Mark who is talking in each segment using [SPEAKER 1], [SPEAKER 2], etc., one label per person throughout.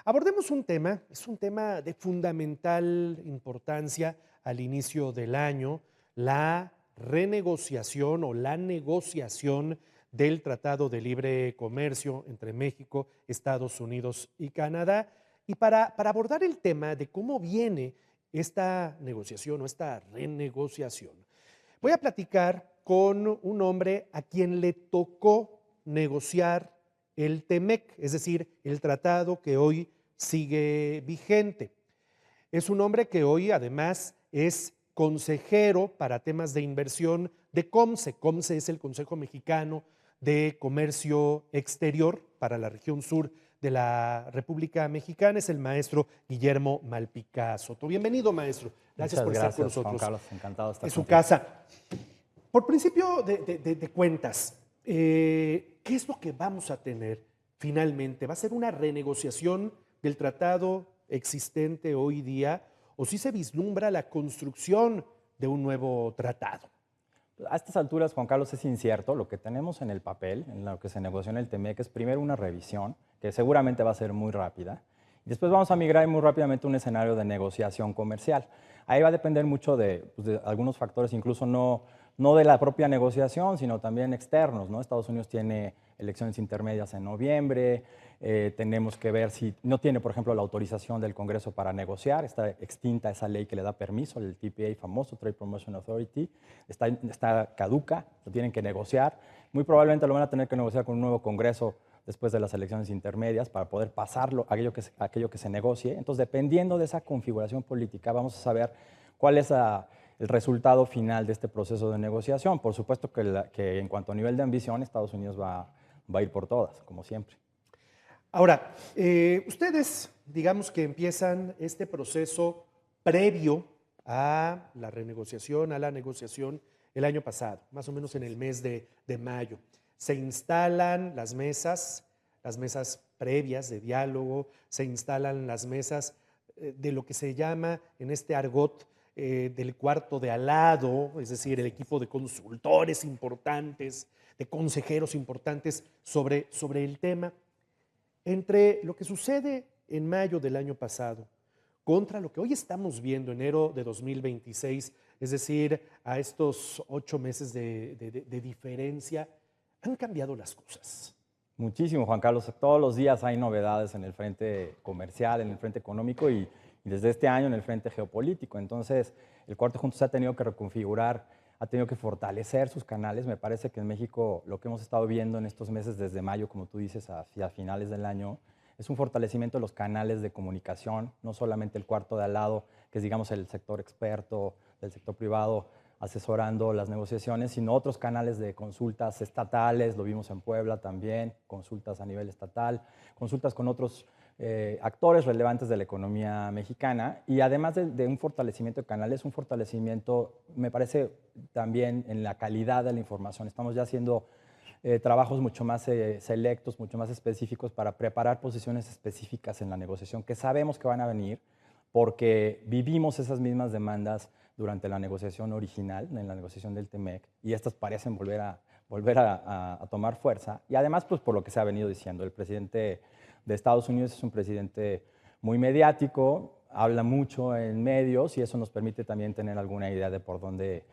[SPEAKER 1] Abordemos un tema, es un tema de fundamental importancia al inicio del año, la renegociación o la negociación del Tratado de Libre Comercio entre México, Estados Unidos y Canadá. Y para abordar el tema de cómo viene esta negociación o esta renegociación, voy a platicar con un hombre a quien le tocó negociar el TEMEC, es decir, el tratado que hoy sigue vigente. Es un hombre que hoy además es consejero para temas de inversión de COMCE. COMCE es el Consejo Mexicano de Comercio Exterior para la región sur de la República Mexicana. Es el maestro Guillermo Malpica Soto. Bienvenido, maestro. Gracias
[SPEAKER 2] Muchas
[SPEAKER 1] por estar con
[SPEAKER 2] gracias, Juan
[SPEAKER 1] nosotros.
[SPEAKER 2] Carlos. Encantado de estar
[SPEAKER 1] Es su
[SPEAKER 2] contigo.
[SPEAKER 1] casa. Por principio de cuentas, ¿qué es lo que vamos a tener finalmente? ¿Va a ser una renegociación del tratado existente hoy día o si se vislumbra la construcción de un nuevo tratado?
[SPEAKER 2] A estas alturas, Juan Carlos, es incierto. Lo que tenemos en el papel, en lo que se negoció en el TEMEC, es primero una revisión, que seguramente va a ser muy rápida. Y después vamos a migrar muy rápidamente a un escenario de negociación comercial. Ahí va a depender mucho de algunos factores, incluso no de la propia negociación, sino también externos, ¿no? Estados Unidos tiene elecciones intermedias en noviembre, tenemos que ver si no tiene, por ejemplo, la autorización del Congreso para negociar, está extinta esa ley que le da permiso, el TPA famoso, Trade Promotion Authority, está caduca, lo tienen que negociar, muy probablemente lo van a tener que negociar con un nuevo Congreso después de las elecciones intermedias para poder pasarlo, aquello que se negocie. Entonces, dependiendo de esa configuración política, vamos a saber cuál es el resultado final de este proceso de negociación. Por supuesto que en cuanto a nivel de ambición, Estados Unidos va a ir por todas, como siempre.
[SPEAKER 1] Ahora, ustedes, digamos que empiezan este proceso previo a la renegociación, a la negociación el año pasado, más o menos en el mes de mayo. Se instalan las mesas previas de diálogo, se instalan las mesas de lo que se llama en este argot del cuarto de al lado, es decir, el equipo de consultores importantes, de consejeros importantes sobre el tema. Entre lo que sucede en mayo del año pasado contra lo que hoy estamos viendo, enero de 2026, es decir, a estos 8 meses de diferencia, han cambiado las cosas.
[SPEAKER 2] Muchísimo, Juan Carlos. Todos los días hay novedades en el frente comercial, en el frente económico y desde este año en el frente geopolítico. Entonces, el Cuarto Junto se ha tenido que reconfigurar, ha tenido que fortalecer sus canales. Me parece que en México lo que hemos estado viendo en estos meses, desde mayo, como tú dices, hacia finales del año, es un fortalecimiento de los canales de comunicación, no solamente el cuarto de al lado, que es, digamos, el sector experto del sector privado, asesorando las negociaciones, sino otros canales de consultas estatales, lo vimos en Puebla también, consultas a nivel estatal, consultas con otros actores relevantes de la economía mexicana y además de un fortalecimiento de canales, un fortalecimiento, me parece, también en la calidad de la información. Estamos ya haciendo trabajos mucho más selectos, mucho más específicos para preparar posiciones específicas en la negociación que sabemos que van a venir porque vivimos esas mismas demandas durante la negociación original, en la negociación del TEMEC, y estas parecen volver a tomar fuerza. Y además, pues por lo que se ha venido diciendo, el presidente de Estados Unidos es un presidente muy mediático, habla mucho en medios y eso nos permite también tener alguna idea de por dónde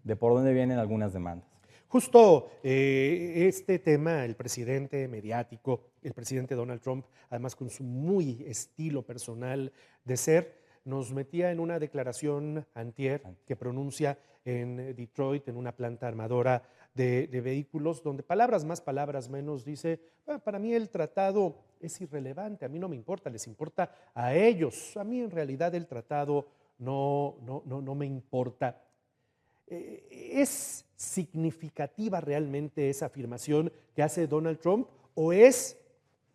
[SPEAKER 2] vienen algunas demandas.
[SPEAKER 1] Justo este tema, el presidente mediático, el presidente Donald Trump, además con su muy estilo personal de ser, nos metía en una declaración antier que pronuncia en Detroit, en una planta armadora de vehículos, donde palabras más, palabras menos, dice, "Ah, para mí el tratado es irrelevante, a mí no me importa, les importa a ellos, a mí en realidad el tratado no me importa". ¿Es significativa realmente esa afirmación que hace Donald Trump o es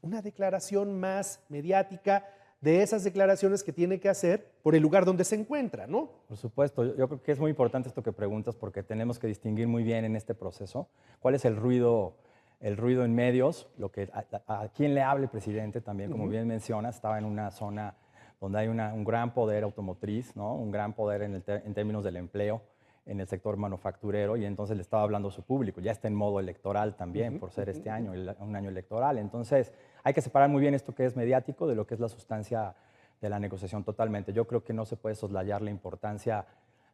[SPEAKER 1] una declaración más mediática de esas declaraciones que tiene que hacer por el lugar donde se encuentra, ¿no?
[SPEAKER 2] Por supuesto, yo creo que es muy importante esto que preguntas porque tenemos que distinguir muy bien en este proceso cuál es el ruido en medios, a quién le habla el presidente también, como bien mencionas, estaba en una zona donde hay un gran poder automotriz, ¿no? Un gran poder en términos del empleo. en el sector manufacturero y entonces le estaba hablando a su público. Ya está en modo electoral también por ser este año, un año electoral. Entonces hay que separar muy bien esto que es mediático de lo que es la sustancia de la negociación totalmente. Yo creo que no se puede soslayar la importancia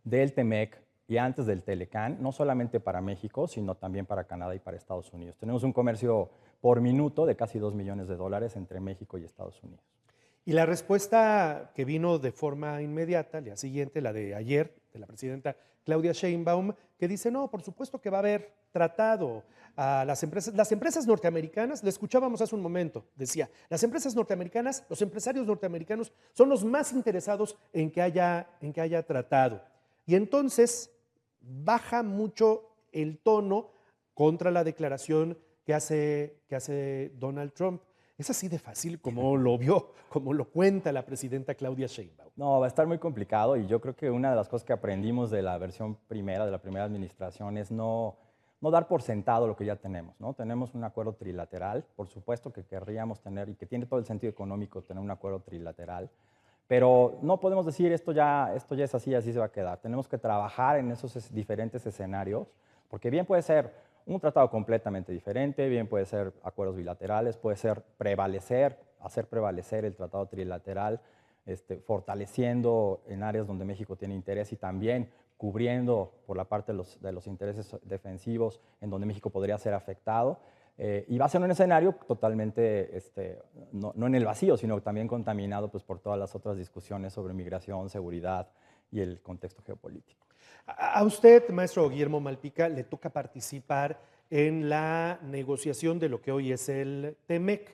[SPEAKER 2] del TEMEC y antes del Telecán, no solamente para México, sino también para Canadá y para Estados Unidos. Tenemos un comercio por minuto de casi $2 millones entre México y Estados Unidos.
[SPEAKER 1] Y la respuesta que vino de forma inmediata, al día siguiente, la de ayer, de la presidenta Claudia Sheinbaum, que dice, no, por supuesto que va a haber tratado a las empresas norteamericanas, le escuchábamos hace un momento, decía, las empresas norteamericanas, los empresarios norteamericanos son los más interesados en que haya tratado. Y entonces baja mucho el tono contra la declaración que hace Donald Trump. ¿Es así de fácil como lo vio, como lo cuenta la presidenta Claudia Sheinbaum?
[SPEAKER 2] No, va a estar muy complicado y yo creo que una de las cosas que aprendimos de la versión primera, de la primera administración, es no dar por sentado lo que ya tenemos, ¿no? Tenemos un acuerdo trilateral, por supuesto que querríamos tener, y que tiene todo el sentido económico tener un acuerdo trilateral, pero no podemos decir esto ya es así, así se va a quedar. Tenemos que trabajar en esos diferentes escenarios, porque bien puede ser un tratado completamente diferente, bien puede ser acuerdos bilaterales, puede ser hacer prevalecer el tratado trilateral, fortaleciendo en áreas donde México tiene interés y también cubriendo por la parte de los intereses defensivos en donde México podría ser afectado. Y va a ser un escenario totalmente, no en el vacío, sino también contaminado pues, por todas las otras discusiones sobre migración, seguridad y el contexto geopolítico.
[SPEAKER 1] A usted, maestro Guillermo Malpica, le toca participar en la negociación de lo que hoy es el TEMEC.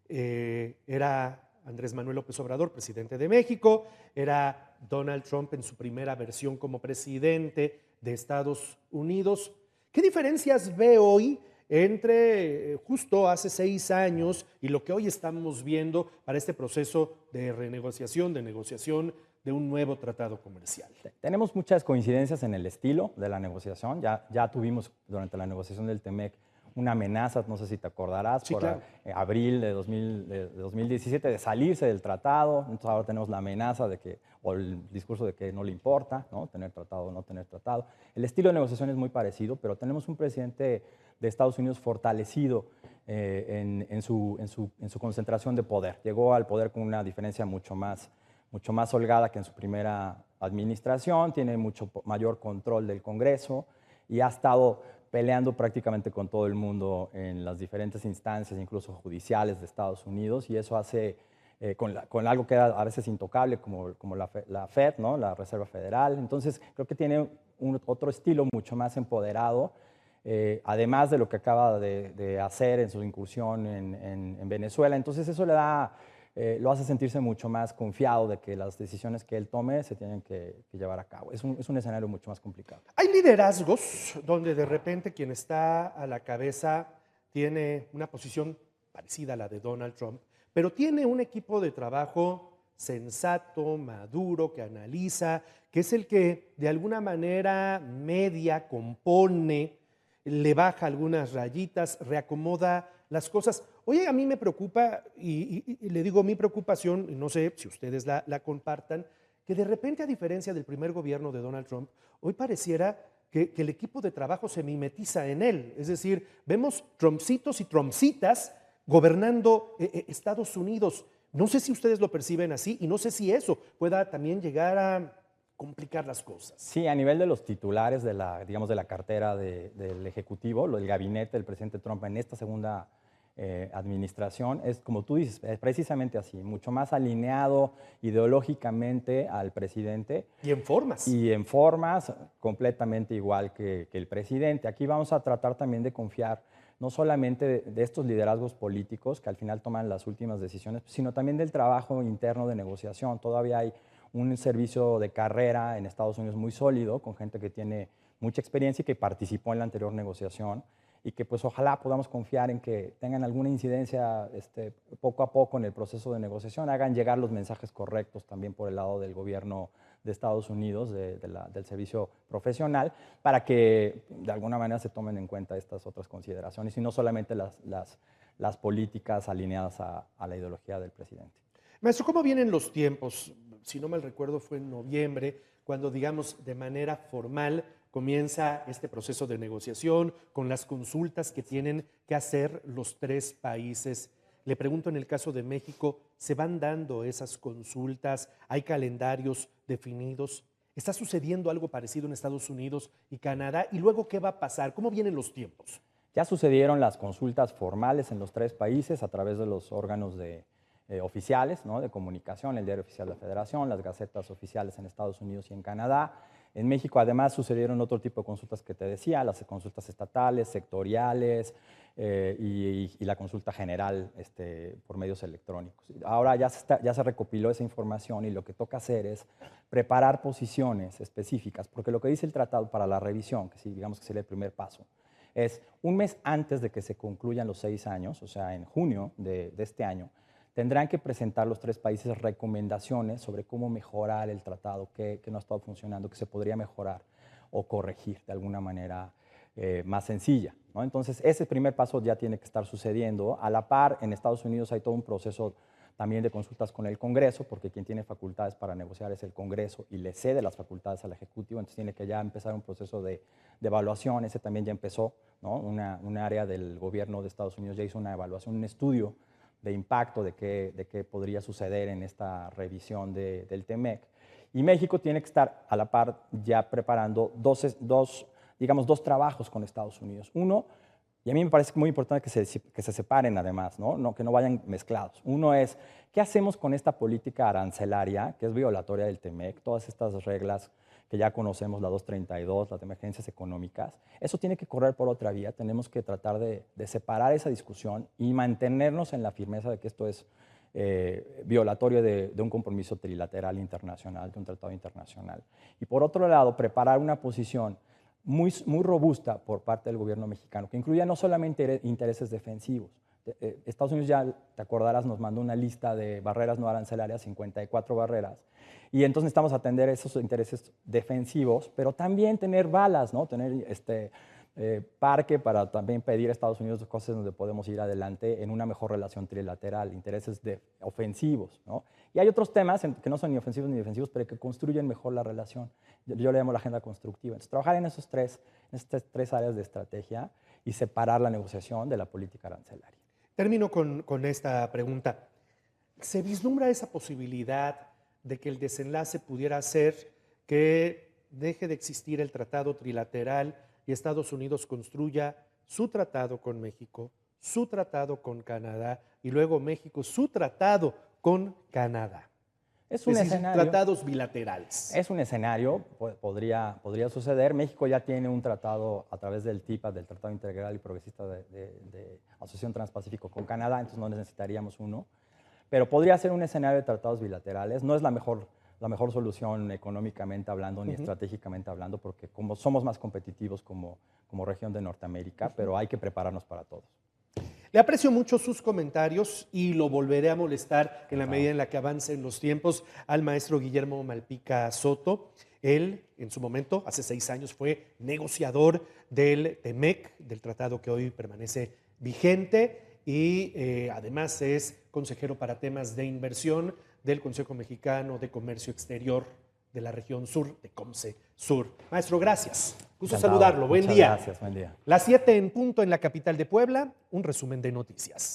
[SPEAKER 1] Era Andrés Manuel López Obrador, presidente de México, era Donald Trump en su primera versión como presidente de Estados Unidos. ¿Qué diferencias ve hoy entre justo hace 6 años y lo que hoy estamos viendo para este proceso de renegociación, de negociación de un nuevo tratado comercial?
[SPEAKER 2] Tenemos muchas coincidencias en el estilo de la negociación. Ya tuvimos durante la negociación del TEMEC una amenaza, no sé si te acordarás,
[SPEAKER 1] Sí,
[SPEAKER 2] por
[SPEAKER 1] claro.
[SPEAKER 2] abril de 2017 de salirse del tratado. Entonces ahora tenemos la amenaza o el discurso de que no le importa, ¿no? Tener tratado o no tener tratado. El estilo de negociación es muy parecido, pero tenemos un presidente de Estados Unidos fortalecido en su concentración de poder. Llegó al poder con una diferencia mucho más holgada que en su primera administración, tiene mucho mayor control del Congreso y ha estado peleando prácticamente con todo el mundo en las diferentes instancias, incluso judiciales de Estados Unidos, y eso hace con algo que era a veces intocable como la Fed, ¿no? La Reserva Federal. Entonces creo que tiene otro estilo mucho más empoderado, además de lo que acaba de hacer en su incursión en Venezuela. Entonces eso lo hace sentirse mucho más confiado de que las decisiones que él tome se tienen que llevar a cabo. Es un escenario mucho más complicado.
[SPEAKER 1] Hay liderazgos donde de repente quien está a la cabeza tiene una posición parecida a la de Donald Trump, pero tiene un equipo de trabajo sensato, maduro, que analiza, que es el que de alguna manera media, compone, le baja algunas rayitas, reacomoda las cosas. Oye, a mí me preocupa, y le digo mi preocupación, y no sé si ustedes la compartan, que de repente, a diferencia del primer gobierno de Donald Trump, hoy pareciera que el equipo de trabajo se mimetiza en él. Es decir, vemos Trumpcitos y Trumpcitas gobernando Estados Unidos. No sé si ustedes lo perciben así y no sé si eso pueda también llegar a complicar las cosas.
[SPEAKER 2] Sí, a nivel de los titulares de la cartera del Ejecutivo, del gabinete del presidente Trump en esta segunda administración, es como tú dices, es precisamente así, mucho más alineado ideológicamente al presidente.
[SPEAKER 1] Y en formas.
[SPEAKER 2] Y en formas completamente igual que el presidente. Aquí vamos a tratar también de confiar no solamente de estos liderazgos políticos que al final toman las últimas decisiones, sino también del trabajo interno de negociación. Todavía hay un servicio de carrera en Estados Unidos muy sólido, con gente que tiene mucha experiencia y que participó en la anterior negociación, y que pues ojalá podamos confiar en que tengan alguna incidencia poco a poco en el proceso de negociación, hagan llegar los mensajes correctos también por el lado del gobierno de Estados Unidos, del servicio profesional, para que de alguna manera se tomen en cuenta estas otras consideraciones y no solamente las políticas alineadas a la ideología del presidente.
[SPEAKER 1] Maestro, ¿cómo vienen los tiempos? Si no mal recuerdo, fue en noviembre cuando, digamos, de manera formal comienza este proceso de negociación con las consultas que tienen que hacer los tres países? Le pregunto, en el caso de México, ¿se van dando esas consultas? ¿Hay calendarios definidos? ¿Está sucediendo algo parecido en Estados Unidos y Canadá? ¿Y luego qué va a pasar? ¿Cómo vienen los tiempos?
[SPEAKER 2] Ya sucedieron las consultas formales en los tres países a través de los órganos oficiales, ¿no?, de comunicación, el Diario Oficial de la Federación, las gacetas oficiales en Estados Unidos y en Canadá. En México, además, sucedieron otro tipo de consultas que te decía, las consultas estatales, sectoriales y la consulta general por medios electrónicos. Ahora ya se recopiló esa información y lo que toca hacer es preparar posiciones específicas, porque lo que dice el tratado para la revisión, que sí, digamos que sería el primer paso, es un mes antes de que se concluyan los 6 años, o sea, en junio de este año, tendrán que presentar los tres países recomendaciones sobre cómo mejorar el tratado, qué no ha estado funcionando, qué se podría mejorar o corregir de alguna manera más sencilla, ¿no? Entonces, ese primer paso ya tiene que estar sucediendo. A la par, en Estados Unidos hay todo un proceso también de consultas con el Congreso, porque quien tiene facultades para negociar es el Congreso y le cede las facultades al Ejecutivo, entonces tiene que ya empezar un proceso de evaluación. Ese también ya empezó, ¿no? Una área del gobierno de Estados Unidos ya hizo una evaluación, un estudio de impacto de qué podría suceder en esta revisión del TEMEC. Y México tiene que estar a la par ya preparando dos trabajos con Estados Unidos. Uno, y a mí me parece muy importante que se separen además, ¿no? Que no vayan mezclados. Uno es, ¿qué hacemos con esta política arancelaria que es violatoria del TEMEC? Todas estas reglas que ya conocemos, la 232, las de emergencias económicas, eso tiene que correr por otra vía. Tenemos que tratar de separar esa discusión y mantenernos en la firmeza de que esto es violatorio de un compromiso trilateral internacional, de un tratado internacional. Y por otro lado, preparar una posición muy robusta por parte del gobierno mexicano, que incluya no solamente intereses defensivos. Estados Unidos, ya te acordarás, nos mandó una lista de barreras no arancelarias, 54 barreras, y entonces necesitamos atender esos intereses defensivos, pero también tener balas, ¿no? Tener parque para también pedir a Estados Unidos cosas donde podemos ir adelante en una mejor relación trilateral, intereses ofensivos, ¿no? Y hay otros temas que no son ni ofensivos ni defensivos, pero que construyen mejor la relación. Yo le llamo la agenda constructiva. Entonces, trabajar en estas tres áreas de estrategia y separar la negociación de la política arancelaria.
[SPEAKER 1] Termino con esta pregunta. ¿Se vislumbra esa posibilidad de que el desenlace pudiera ser que deje de existir el tratado trilateral y Estados Unidos construya su tratado con México, su tratado con Canadá y luego México su tratado con Canadá?
[SPEAKER 2] Es un escenario.
[SPEAKER 1] Tratados bilaterales.
[SPEAKER 2] Es un escenario, podría suceder. México ya tiene un tratado a través del TIPA, del Tratado Integral y Progresista de Asociación Transpacífico con Canadá, entonces no necesitaríamos uno. Pero podría ser un escenario de tratados bilaterales. No es la mejor solución económicamente hablando ni estratégicamente hablando, porque como somos más competitivos como región de Norteamérica, pero hay que prepararnos para todos.
[SPEAKER 1] Le aprecio mucho sus comentarios y lo volveré a molestar en la medida en la que avancen los tiempos al maestro Guillermo Malpica Soto. Él, en su momento, hace 6 años, fue negociador del TEMEC, del tratado que hoy permanece vigente, y además es consejero para temas de inversión del Consejo Mexicano de Comercio Exterior de la región sur, de COMCE Sur. Maestro, gracias. Gusto saludarlo. Buen día.
[SPEAKER 2] Gracias, buen día.
[SPEAKER 1] Las 7 en punto en la capital de Puebla, un resumen de noticias.